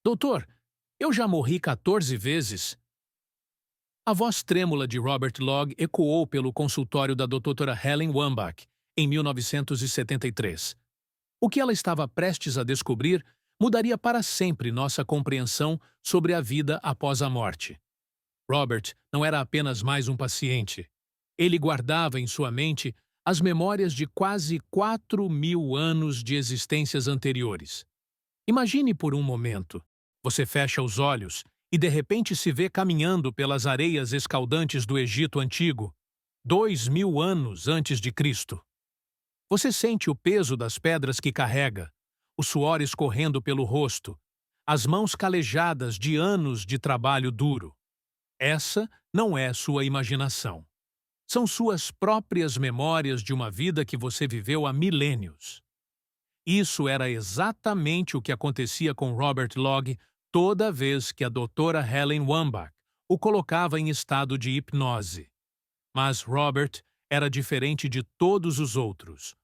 Doutor, eu já morri 14 vezes. A voz trêmula de Robert Logg ecoou pelo consultório da doutora Helen Wambach, em 1973. O que ela estava prestes a descobrir mudaria para sempre nossa compreensão sobre a vida após a morte. Robert não era apenas mais um paciente. Ele guardava em sua mente as memórias de quase 4.000 anos de existências anteriores. Imagine por um momento. Você fecha os olhos e de repente se vê caminhando pelas areias escaldantes do Egito Antigo, 2.000 anos antes de Cristo. Você sente o peso das pedras que carrega, o suor escorrendo pelo rosto, as mãos calejadas de anos de trabalho duro. Essa não é sua imaginação. São suas próprias memórias de uma vida que você viveu há milênios. Isso era exatamente o que acontecia com Robert Logg toda vez que a doutora Helen Wambach o colocava em estado de hipnose. Mas Robert era diferente de todos os outros.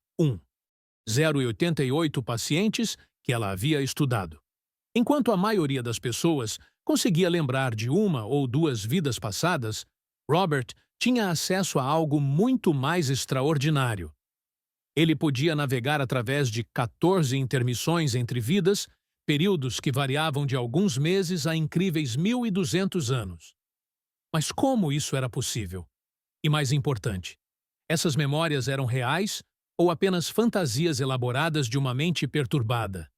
0,88 pacientes que ela havia estudado. Enquanto a maioria das pessoas conseguia lembrar de uma ou duas vidas passadas, Robert tinha acesso a algo muito mais extraordinário. Ele podia navegar através de 14 intermissões entre vidas, períodos que variavam de alguns meses a incríveis 1.200 anos. Mas como isso era possível? E mais importante, essas memórias eram reais ou apenas fantasias elaboradas de uma mente perturbada?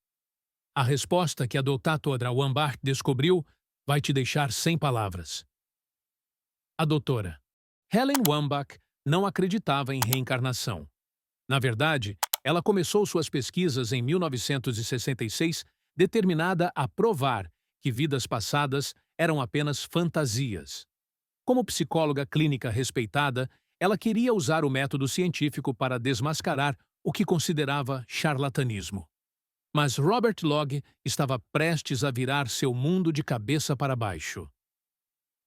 A resposta que a doutora Wambach descobriu vai te deixar sem palavras. A doutora Helen Wambach não acreditava em reencarnação. Na verdade, ela começou suas pesquisas em 1966, determinada a provar que vidas passadas eram apenas fantasias. Como psicóloga clínica respeitada, ela queria usar o método científico para desmascarar o que considerava charlatanismo. Mas Robert Logg estava prestes a virar seu mundo de cabeça para baixo.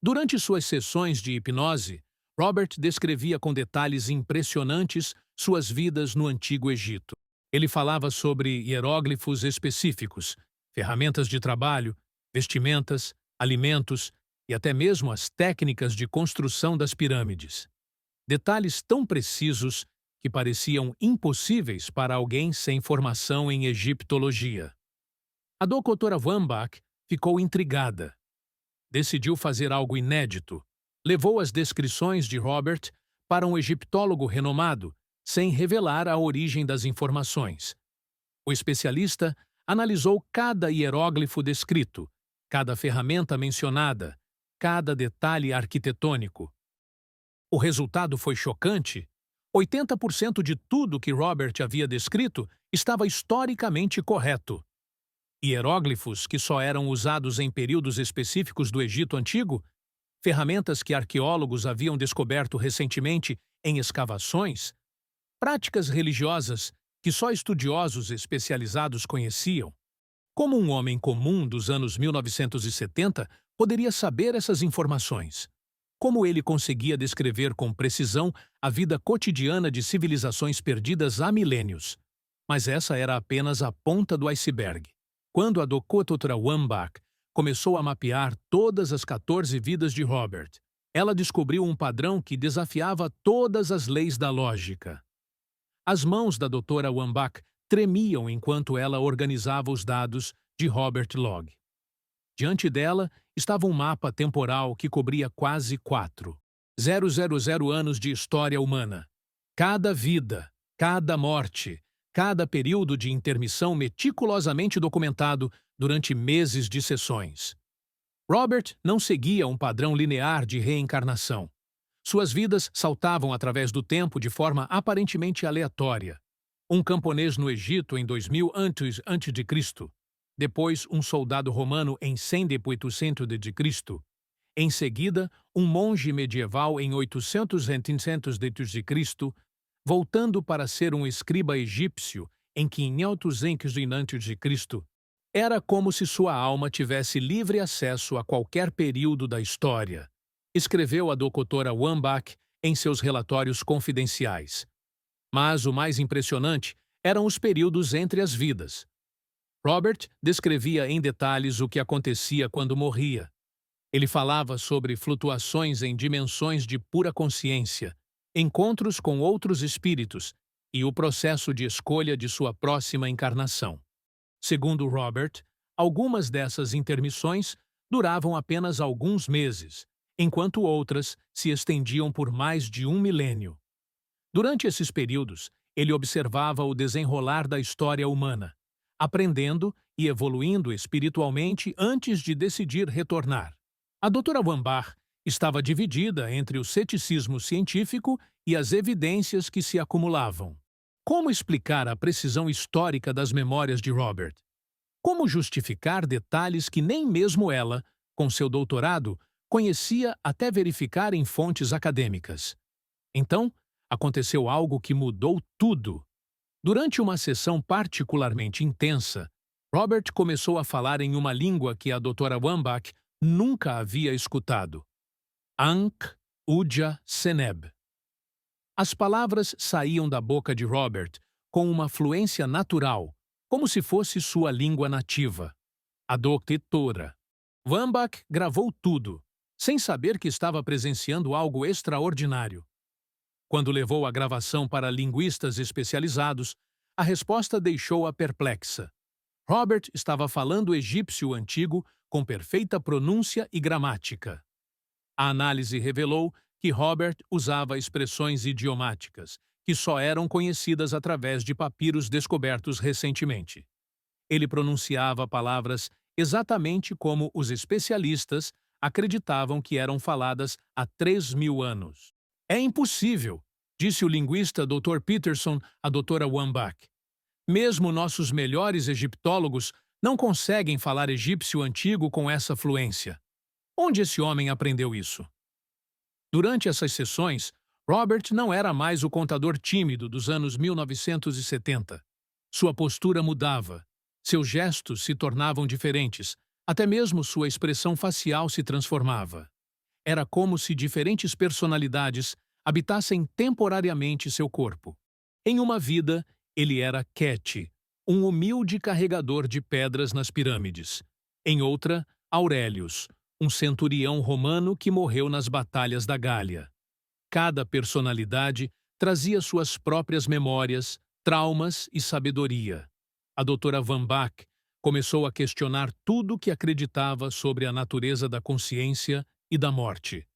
Durante suas sessões de hipnose, Robert descrevia com detalhes impressionantes suas vidas no Antigo Egito. Ele falava sobre hieróglifos específicos, ferramentas de trabalho, vestimentas, alimentos e até mesmo as técnicas de construção das pirâmides. Detalhes tão precisos que pareciam impossíveis para alguém sem formação em egiptologia. A doutora Wambach ficou intrigada. Decidiu fazer algo inédito. Levou as descrições de Robert para um egiptólogo renomado, sem revelar a origem das informações. O especialista analisou cada hieróglifo descrito, cada ferramenta mencionada, cada detalhe arquitetônico. O resultado foi chocante. 80% de tudo que Robert havia descrito estava historicamente correto. Hieróglifos que só eram usados em períodos específicos do Egito Antigo, ferramentas que arqueólogos haviam descoberto recentemente em escavações, práticas religiosas que só estudiosos especializados conheciam. Como um homem comum dos anos 1970 poderia saber essas informações? Como ele conseguia descrever com precisão a vida cotidiana de civilizações perdidas há milênios? Mas essa era apenas a ponta do iceberg. Quando a doutora Wambach começou a mapear todas as 14 vidas de Robert, ela descobriu um padrão que desafiava todas as leis da lógica. As mãos da doutora Wambach tremiam enquanto ela organizava os dados de Robert Logg. Diante dela estava um mapa temporal que cobria quase 4.000 anos de história humana. Cada vida, cada morte, cada período de intermissão meticulosamente documentado durante meses de sessões. Robert não seguia um padrão linear de reencarnação. Suas vidas saltavam através do tempo de forma aparentemente aleatória. Um camponês no Egito em 2000 a.C., depois um soldado romano em 100 d.C., em seguida um monge medieval em 800 d.C., voltando para ser um escriba egípcio em 500 a.C., era como se sua alma tivesse livre acesso a qualquer período da história, escreveu a doutora Wambach em seus relatórios confidenciais. Mas o mais impressionante eram os períodos entre as vidas. Robert descrevia em detalhes o que acontecia quando morria. Ele falava sobre flutuações em dimensões de pura consciência, encontros com outros espíritos e o processo de escolha de sua próxima encarnação. Segundo Robert, algumas dessas intermissões duravam apenas alguns meses, enquanto outras se estendiam por mais de um milênio. Durante esses períodos, ele observava o desenrolar da história humana, aprendendo e evoluindo espiritualmente antes de decidir retornar. A doutora Wambach estava dividida entre o ceticismo científico e as evidências que se acumulavam. Como explicar a precisão histórica das memórias de Robert? Como justificar detalhes que nem mesmo ela, com seu doutorado, conhecia até verificar em fontes acadêmicas? Então, aconteceu algo que mudou tudo. Durante uma sessão particularmente intensa, Robert começou a falar em uma língua que a doutora Wambach nunca havia escutado. Ankh Uja Seneb. As palavras saíam da boca de Robert com uma fluência natural, como se fosse sua língua nativa. A doutora Wambach gravou tudo, sem saber que estava presenciando algo extraordinário. Quando levou a gravação para linguistas especializados, a resposta deixou-a perplexa. Robert estava falando egípcio antigo com perfeita pronúncia e gramática. A análise revelou que Robert usava expressões idiomáticas, que só eram conhecidas através de papiros descobertos recentemente. Ele pronunciava palavras exatamente como os especialistas acreditavam que eram faladas há 3.000 anos. É impossível, disse o linguista Dr. Peterson à doutora Wambach. Mesmo nossos melhores egiptólogos não conseguem falar egípcio antigo com essa fluência. Onde esse homem aprendeu isso? Durante essas sessões, Robert não era mais o contador tímido dos anos 1970. Sua postura mudava, seus gestos se tornavam diferentes, até mesmo sua expressão facial se transformava. Era como se diferentes personalidades habitassem temporariamente seu corpo. Em uma vida, ele era Ket, um humilde carregador de pedras nas pirâmides. Em outra, Aurelius, um centurião romano que morreu nas batalhas da Gália. Cada personalidade trazia suas próprias memórias, traumas e sabedoria. A doutora Wambach começou a questionar tudo o que acreditava sobre a natureza da consciência e da morte.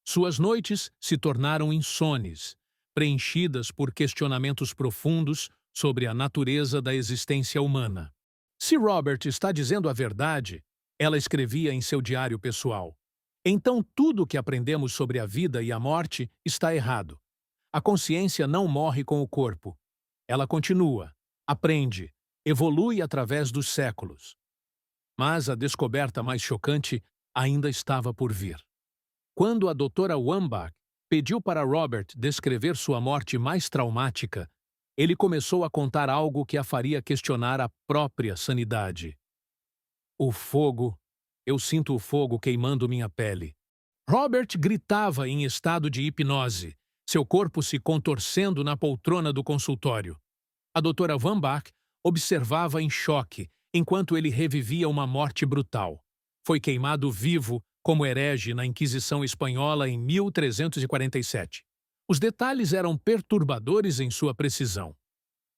Suas noites se tornaram insones, preenchidas por questionamentos profundos sobre a natureza da existência humana. Se Robert está dizendo a verdade, ela escrevia em seu diário pessoal, então tudo o que aprendemos sobre a vida e a morte está errado. A consciência não morre com o corpo. Ela continua, aprende, evolui através dos séculos. Mas a descoberta mais chocante ainda estava por vir. Quando a doutora Wambach pediu para Robert descrever sua morte mais traumática, ele começou a contar algo que a faria questionar a própria sanidade. O fogo. Eu sinto o fogo queimando minha pele. Robert gritava em estado de hipnose, seu corpo se contorcendo na poltrona do consultório. A doutora Wambach observava em choque, enquanto ele revivia uma morte brutal. Foi queimado vivo como herege na Inquisição Espanhola em 1347. Os detalhes eram perturbadores em sua precisão.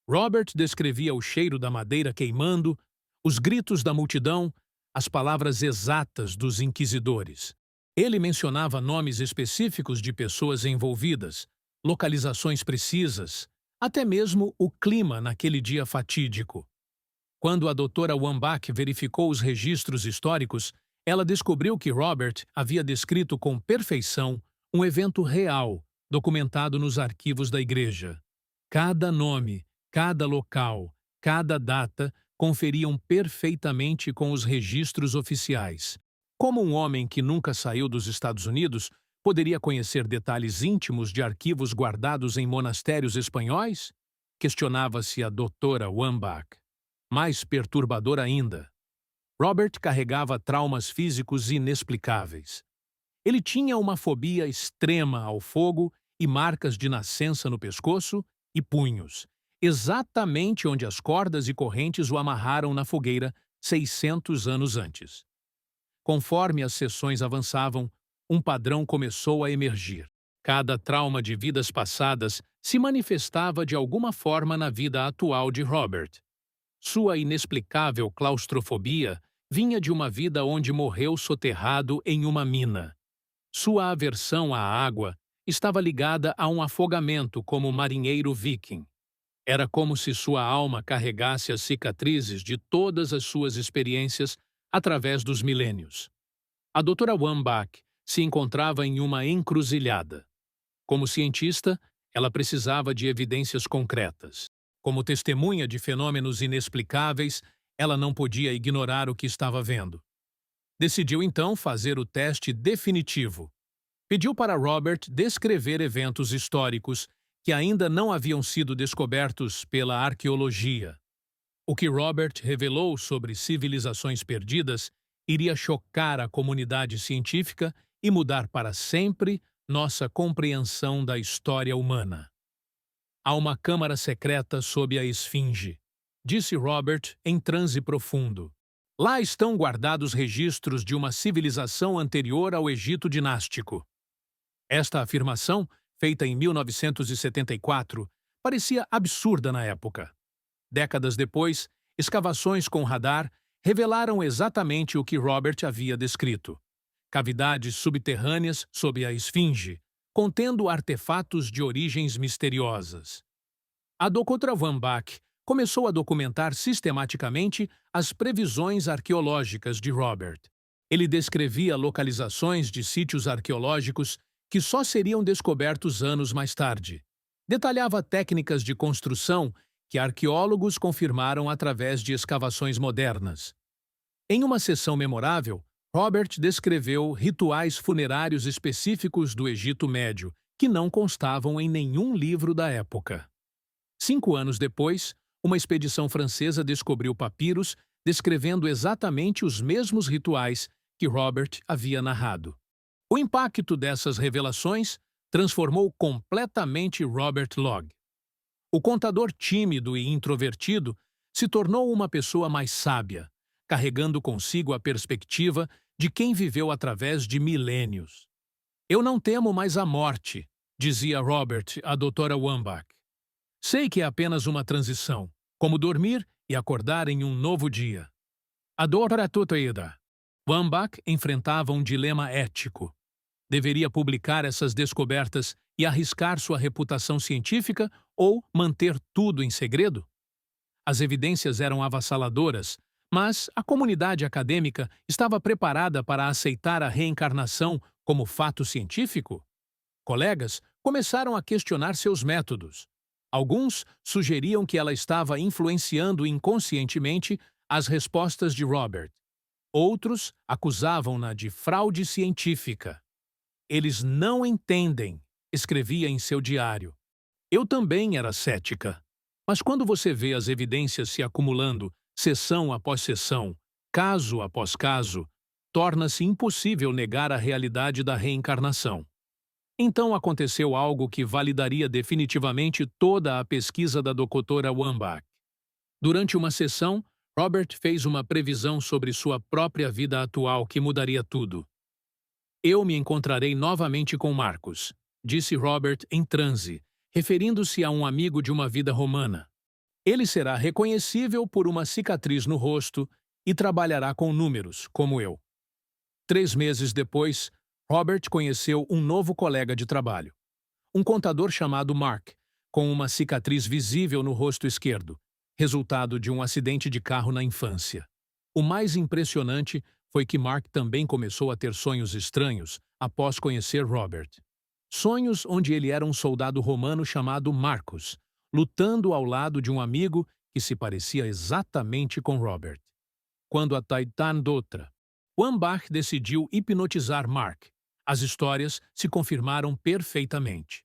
Robert descrevia o cheiro da madeira queimando, os gritos da multidão, as palavras exatas dos inquisidores. Ele mencionava nomes específicos de pessoas envolvidas, localizações precisas, até mesmo o clima naquele dia fatídico. Quando a doutora Wambach verificou os registros históricos, ela descobriu que Robert havia descrito com perfeição um evento real, documentado nos arquivos da igreja. Cada nome, cada local, cada data conferiam perfeitamente com os registros oficiais. Como um homem que nunca saiu dos Estados Unidos poderia conhecer detalhes íntimos de arquivos guardados em monastérios espanhóis? Questionava-se a doutora Wambach. Mais perturbador ainda. Robert carregava traumas físicos inexplicáveis. Ele tinha uma fobia extrema ao fogo e marcas de nascença no pescoço e punhos. exatamente onde as cordas e correntes o amarraram na fogueira 600 anos antes. Conforme as sessões avançavam, um padrão começou a emergir. Cada trauma de vidas passadas se manifestava de alguma forma na vida atual de Robert. Sua inexplicável claustrofobia vinha de uma vida onde morreu soterrado em uma mina. Sua aversão à água estava ligada a um afogamento como marinheiro viking. Era como se sua alma carregasse as cicatrizes de todas as suas experiências através dos milênios. A doutora Wambach se encontrava em uma encruzilhada. Como cientista, ela precisava de evidências concretas. Como testemunha de fenômenos inexplicáveis, ela não podia ignorar o que estava vendo. Decidiu então fazer o teste definitivo. Pediu para Robert descrever eventos históricos que ainda não haviam sido descobertos pela arqueologia. O que Robert revelou sobre civilizações perdidas iria chocar a comunidade científica e mudar para sempre nossa compreensão da história humana. Há uma câmara secreta sob a esfinge, disse Robert em transe profundo. Lá estão guardados registros de uma civilização anterior ao Egito dinástico. Esta afirmação, feita em 1974, parecia absurda na época. Décadas depois, escavações com radar revelaram exatamente o que Robert havia descrito. Cavidades subterrâneas sob a esfinge, contendo artefatos de origens misteriosas. A doutora Wambach começou a documentar sistematicamente as previsões arqueológicas de Robert. Ele descrevia localizações de sítios arqueológicos que só seriam descobertos anos mais tarde. Detalhava técnicas de construção que arqueólogos confirmaram através de escavações modernas. Em uma sessão memorável, Robert descreveu rituais funerários específicos do Egito Médio, que não constavam em nenhum livro da época. 5 anos depois, uma expedição francesa descobriu papiros descrevendo exatamente os mesmos rituais que Robert havia narrado. O impacto dessas revelações transformou completamente Robert Log. O contador tímido e introvertido se tornou uma pessoa mais sábia, carregando consigo a perspectiva de quem viveu através de milênios. Eu não temo mais a morte, dizia Robert à doutora Wambach. Sei que é apenas uma transição, como dormir e acordar em um novo dia. A doutora Tutoida. Wambach enfrentava um dilema ético. Deveria publicar essas descobertas e arriscar sua reputação científica ou manter tudo em segredo? As evidências eram avassaladoras, mas a comunidade acadêmica estava preparada para aceitar a reencarnação como fato científico? Colegas começaram a questionar seus métodos. Alguns sugeriam que ela estava influenciando inconscientemente as respostas de Robert. Outros acusavam-na de fraude científica. Eles não entendem, escrevia em seu diário. Eu também era cética. Mas quando você vê as evidências se acumulando, sessão após sessão, caso após caso, torna-se impossível negar a realidade da reencarnação. Então aconteceu algo que validaria definitivamente toda a pesquisa da doutora Wambach. Durante uma sessão, Robert fez uma previsão sobre sua própria vida atual que mudaria tudo. Eu me encontrarei novamente com Marcos, disse Robert em transe, referindo-se a um amigo de uma vida romana. Ele será reconhecível por uma cicatriz no rosto e trabalhará com números, como eu. 3 meses depois, Robert conheceu um novo colega de trabalho. Um contador chamado Mark, com uma cicatriz visível no rosto esquerdo, resultado de um acidente de carro na infância. O mais impressionante foi que Mark também começou a ter sonhos estranhos após conhecer Robert. Sonhos onde ele era um soldado romano chamado Marcos, lutando ao lado de um amigo que se parecia exatamente com Robert. Quando a Titan Doutra, Wambach decidiu hipnotizar Mark. As histórias se confirmaram perfeitamente.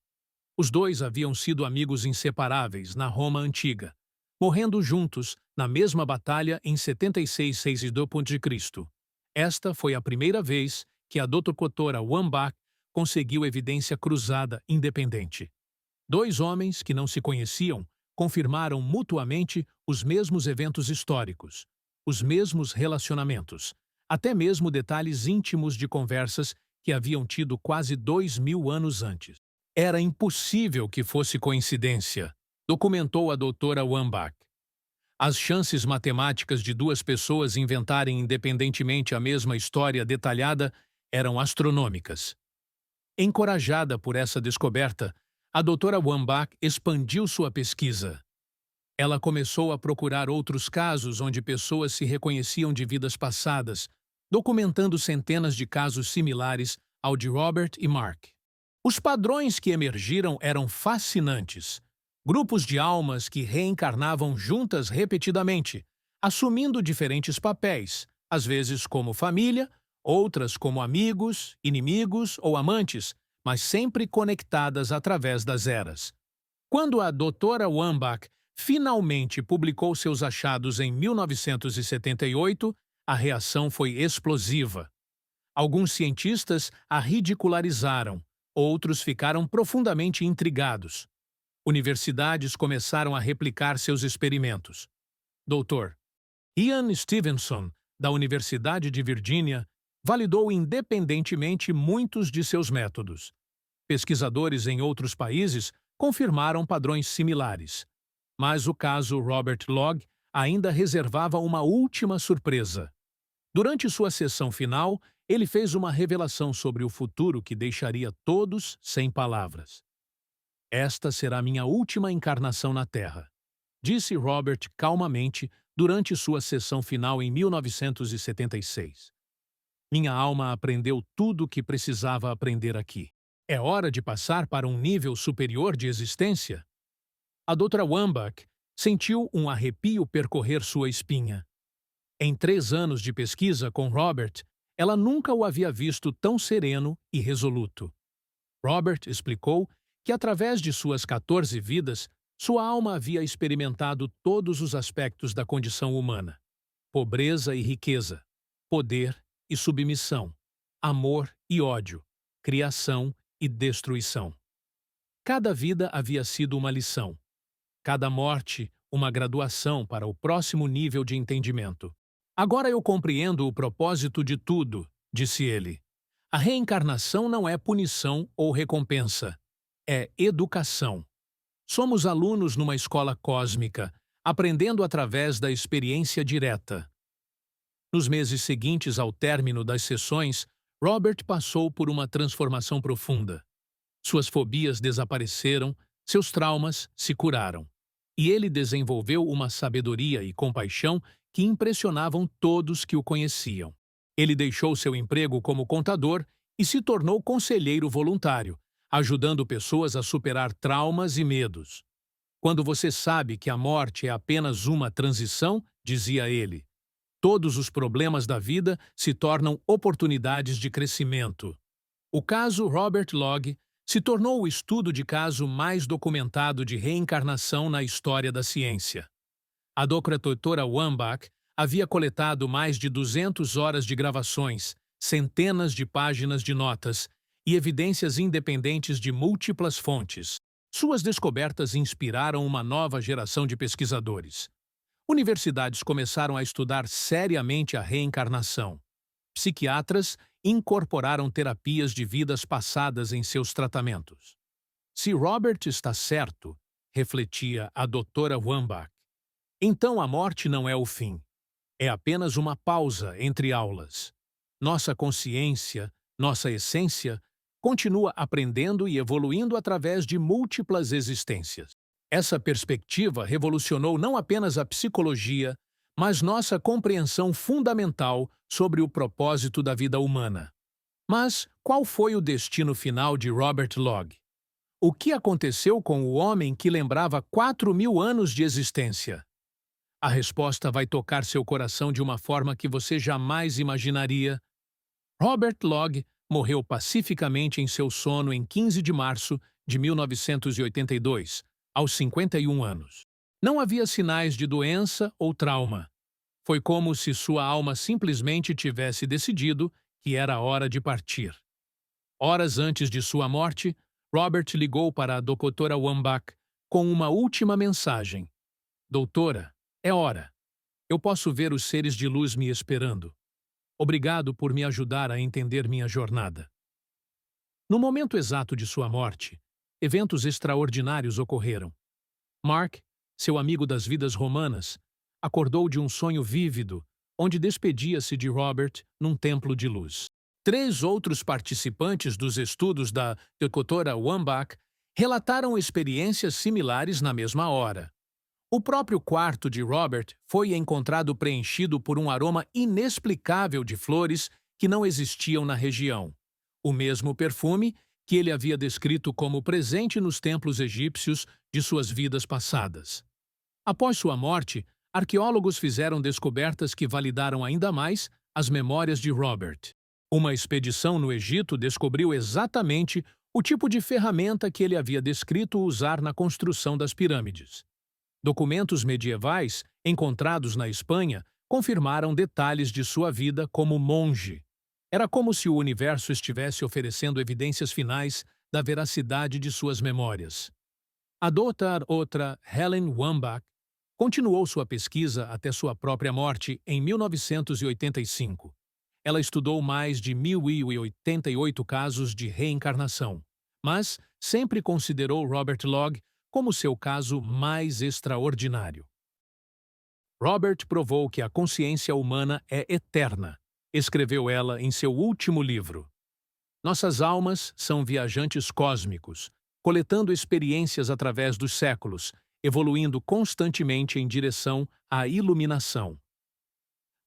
Os dois haviam sido amigos inseparáveis na Roma Antiga, morrendo juntos na mesma batalha em 76 d.C. Esta foi a primeira vez que a doutora Wambach conseguiu evidência cruzada independente. 2 homens que não se conheciam confirmaram mutuamente os mesmos eventos históricos, os mesmos relacionamentos, até mesmo detalhes íntimos de conversas que haviam tido quase 2000 anos antes. Era impossível que fosse coincidência, documentou a doutora Wambach. As chances matemáticas de duas pessoas inventarem independentemente a mesma história detalhada eram astronômicas. Encorajada por essa descoberta, a doutora Wambach expandiu sua pesquisa. Ela começou a procurar outros casos onde pessoas se reconheciam de vidas passadas, documentando centenas de casos similares ao de Robert e Mark. Os padrões que emergiram eram fascinantes. Grupos de almas que reencarnavam juntas repetidamente, assumindo diferentes papéis, às vezes como família, outras como amigos, inimigos ou amantes, mas sempre conectadas através das eras. Quando a doutora Wambach finalmente publicou seus achados em 1978, a reação foi explosiva. Alguns cientistas a ridicularizaram, outros ficaram profundamente intrigados. Universidades começaram a replicar seus experimentos. Dr. Ian Stevenson, da Universidade de Virgínia, validou independentemente muitos de seus métodos. Pesquisadores em outros países confirmaram padrões similares. Mas o caso Robert Logg ainda reservava uma última surpresa. Durante sua sessão final, ele fez uma revelação sobre o futuro que deixaria todos sem palavras. Esta será minha última encarnação na Terra, disse Robert calmamente durante sua sessão final em 1976. Minha alma aprendeu tudo o que precisava aprender aqui. É hora de passar para um nível superior de existência? A doutora Wambach sentiu um arrepio percorrer sua espinha. Em 3 anos de pesquisa com Robert, ela nunca o havia visto tão sereno e resoluto. Robert explicou que, através de suas 14 vidas, sua alma havia experimentado todos os aspectos da condição humana: pobreza e riqueza, poder e submissão, amor e ódio, criação e destruição. Cada vida havia sido uma lição, cada morte uma graduação para o próximo nível de entendimento. Agora eu compreendo o propósito de tudo, disse ele. A reencarnação não é punição ou recompensa, é educação. Somos alunos numa escola cósmica, aprendendo através da experiência direta. Nos meses seguintes ao término das sessões, Robert passou por uma transformação profunda. Suas fobias desapareceram, seus traumas se curaram. E ele desenvolveu uma sabedoria e compaixão que impressionavam todos que o conheciam. Ele deixou seu emprego como contador e se tornou conselheiro voluntário, ajudando pessoas a superar traumas e medos. Quando você sabe que a morte é apenas uma transição, dizia ele, todos os problemas da vida se tornam oportunidades de crescimento. O caso Robert Logg se tornou o estudo de caso mais documentado de reencarnação na história da ciência. A doutora Wambach havia coletado mais de 200 horas de gravações, centenas de páginas de notas e evidências independentes de múltiplas fontes. Suas descobertas inspiraram uma nova geração de pesquisadores. Universidades começaram a estudar seriamente a reencarnação. Psiquiatras incorporaram terapias de vidas passadas em seus tratamentos. Se Robert está certo, refletia a doutora Wambach, então a morte não é o fim. É apenas uma pausa entre aulas. Nossa consciência, nossa essência, continua aprendendo e evoluindo através de múltiplas existências. Essa perspectiva revolucionou não apenas a psicologia, mas nossa compreensão fundamental sobre o propósito da vida humana. Mas qual foi o destino final de Robert Logg? O que aconteceu com o homem que lembrava 4.000 anos de existência? A resposta vai tocar seu coração de uma forma que você jamais imaginaria. Robert Logg morreu pacificamente em seu sono em 15 de março de 1982, aos 51 anos. Não havia sinais de doença ou trauma. Foi como se sua alma simplesmente tivesse decidido que era hora de partir. Horas antes de sua morte, Robert ligou para a doutora Wambach, com uma última mensagem. Doutora, é hora. Eu posso ver os seres de luz me esperando. Obrigado por me ajudar a entender minha jornada. No momento exato de sua morte, eventos extraordinários ocorreram. Mark, seu amigo das vidas romanas, acordou de um sonho vívido, onde despedia-se de Robert num templo de luz. 3 outros participantes dos estudos da Dra. Wambach relataram experiências similares na mesma hora. O próprio quarto de Robert foi encontrado preenchido por um aroma inexplicável de flores que não existiam na região. O mesmo perfume que ele havia descrito como presente nos templos egípcios de suas vidas passadas. Após sua morte, arqueólogos fizeram descobertas que validaram ainda mais as memórias de Robert. Uma expedição no Egito descobriu exatamente o tipo de ferramenta que ele havia descrito usar na construção das pirâmides. Documentos medievais, encontrados na Espanha, confirmaram detalhes de sua vida como monge. Era como se o universo estivesse oferecendo evidências finais da veracidade de suas memórias. A Dra. Helen Wambach continuou sua pesquisa até sua própria morte em 1985. Ela estudou mais de 1.088 casos de reencarnação, mas sempre considerou Robert Logg como seu caso mais extraordinário. Robert provou que a consciência humana é eterna, escreveu ela em seu último livro. Nossas almas são viajantes cósmicos, coletando experiências através dos séculos, evoluindo constantemente em direção à iluminação.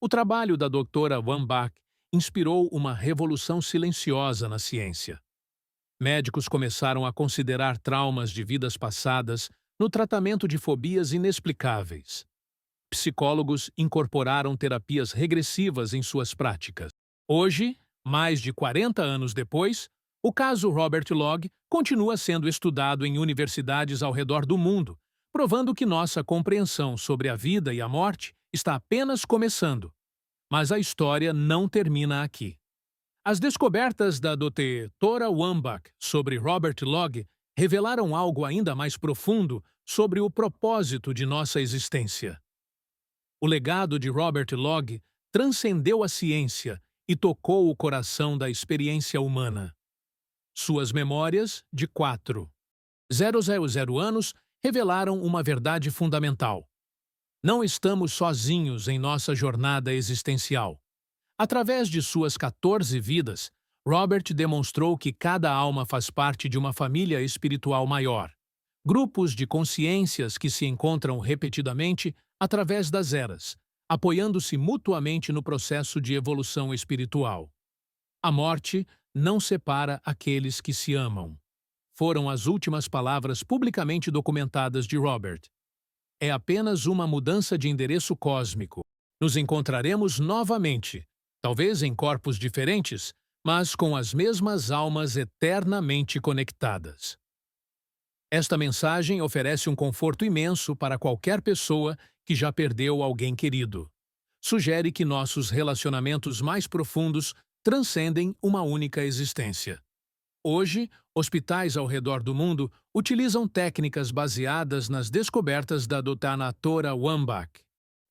O trabalho da Dra. Wambach inspirou uma revolução silenciosa na ciência. Médicos começaram a considerar traumas de vidas passadas no tratamento de fobias inexplicáveis. Psicólogos incorporaram terapias regressivas em suas práticas. Hoje, mais de 40 anos depois, o caso Robert Logg continua sendo estudado em universidades ao redor do mundo, provando que nossa compreensão sobre a vida e a morte está apenas começando. Mas a história não termina aqui. As descobertas da Dra. Wambach sobre Robert Logg revelaram algo ainda mais profundo sobre o propósito de nossa existência. O legado de Robert Logg transcendeu a ciência e tocou o coração da experiência humana. Suas memórias, de 4,000 anos, revelaram uma verdade fundamental. Não estamos sozinhos em nossa jornada existencial. Através de suas 14 vidas, Robert demonstrou que cada alma faz parte de uma família espiritual maior. Grupos de consciências que se encontram repetidamente através das eras, apoiando-se mutuamente no processo de evolução espiritual. A morte não separa aqueles que se amam. Foram as últimas palavras publicamente documentadas de Robert. É apenas uma mudança de endereço cósmico. Nos encontraremos novamente, talvez em corpos diferentes, mas com as mesmas almas eternamente conectadas. Esta mensagem oferece um conforto imenso para qualquer pessoa que já perdeu alguém querido. Sugere que nossos relacionamentos mais profundos transcendem uma única existência. Hoje, hospitais ao redor do mundo utilizam técnicas baseadas nas descobertas da Dra. Wambach.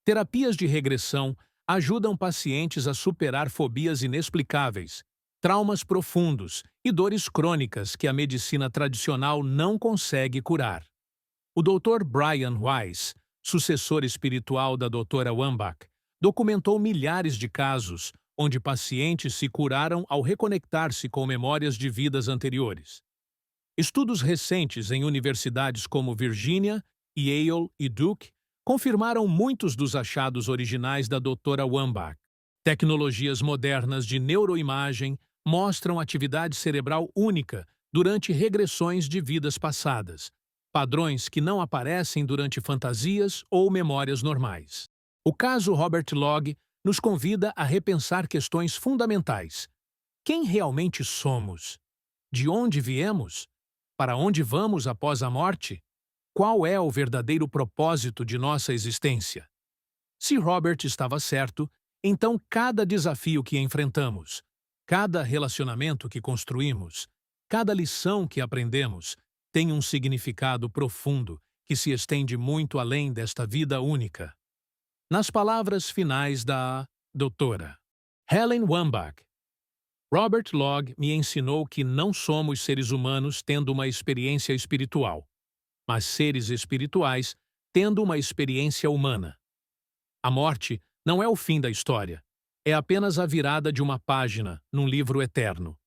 Terapias de regressão ajudam pacientes a superar fobias inexplicáveis, traumas profundos e dores crônicas que a medicina tradicional não consegue curar. O Dr. Brian Weiss, sucessor espiritual da Dra. Wambach, documentou milhares de casos onde pacientes se curaram ao reconectar-se com memórias de vidas anteriores. Estudos recentes em universidades como Virgínia, Yale e Duke confirmaram muitos dos achados originais da Dra. Wambach. Tecnologias modernas de neuroimagem mostram atividade cerebral única durante regressões de vidas passadas, padrões que não aparecem durante fantasias ou memórias normais. O caso Robert Logg nos convida a repensar questões fundamentais. Quem realmente somos? De onde viemos? Para onde vamos após a morte? Qual é o verdadeiro propósito de nossa existência? Se Robert estava certo, então cada desafio que enfrentamos, cada relacionamento que construímos, cada lição que aprendemos, tem um significado profundo que se estende muito além desta vida única. Nas palavras finais da doutora Helen Wambach, Robert Logg me ensinou que não somos seres humanos tendo uma experiência espiritual, mas seres espirituais tendo uma experiência humana. A morte não é o fim da história, é apenas a virada de uma página num livro eterno.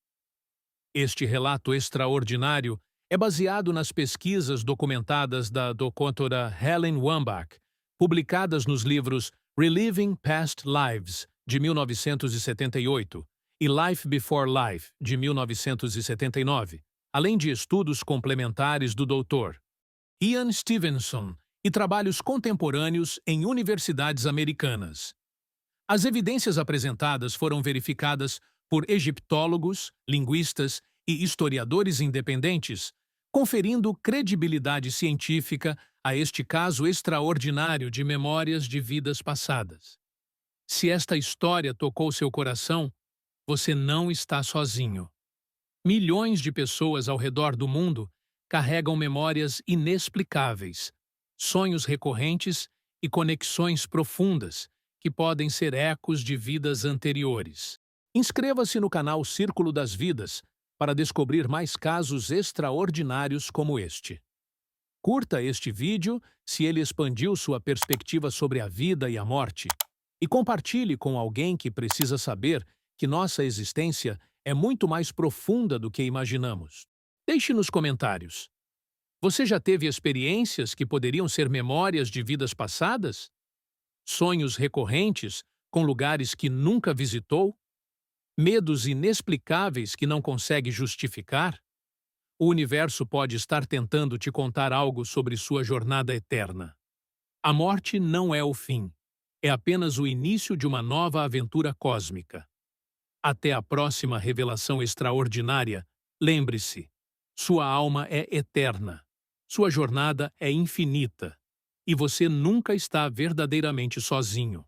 Este relato extraordinário é baseado nas pesquisas documentadas da doutora Helen Wambach, publicadas nos livros Reliving Past Lives, de 1978, e Life Before Life, de 1979, além de estudos complementares do Dr. Ian Stevenson e trabalhos contemporâneos em universidades americanas. As evidências apresentadas foram verificadas por egiptólogos, linguistas e historiadores independentes, conferindo credibilidade científica a este caso extraordinário de memórias de vidas passadas. Se esta história tocou seu coração, você não está sozinho. Milhões de pessoas ao redor do mundo carregam memórias inexplicáveis, sonhos recorrentes e conexões profundas que podem ser ecos de vidas anteriores. Inscreva-se no canal Círculo das Vidas para descobrir mais casos extraordinários como este. Curta este vídeo se ele expandiu sua perspectiva sobre a vida e a morte, e compartilhe com alguém que precisa saber que nossa existência é muito mais profunda do que imaginamos. Deixe nos comentários. Você já teve experiências que poderiam ser memórias de vidas passadas? Sonhos recorrentes com lugares que nunca visitou? Medos inexplicáveis que não consegue justificar? O universo pode estar tentando te contar algo sobre sua jornada eterna. A morte não é o fim. É apenas o início de uma nova aventura cósmica. Até a próxima revelação extraordinária, lembre-se, sua alma é eterna, sua jornada é infinita, e você nunca está verdadeiramente sozinho.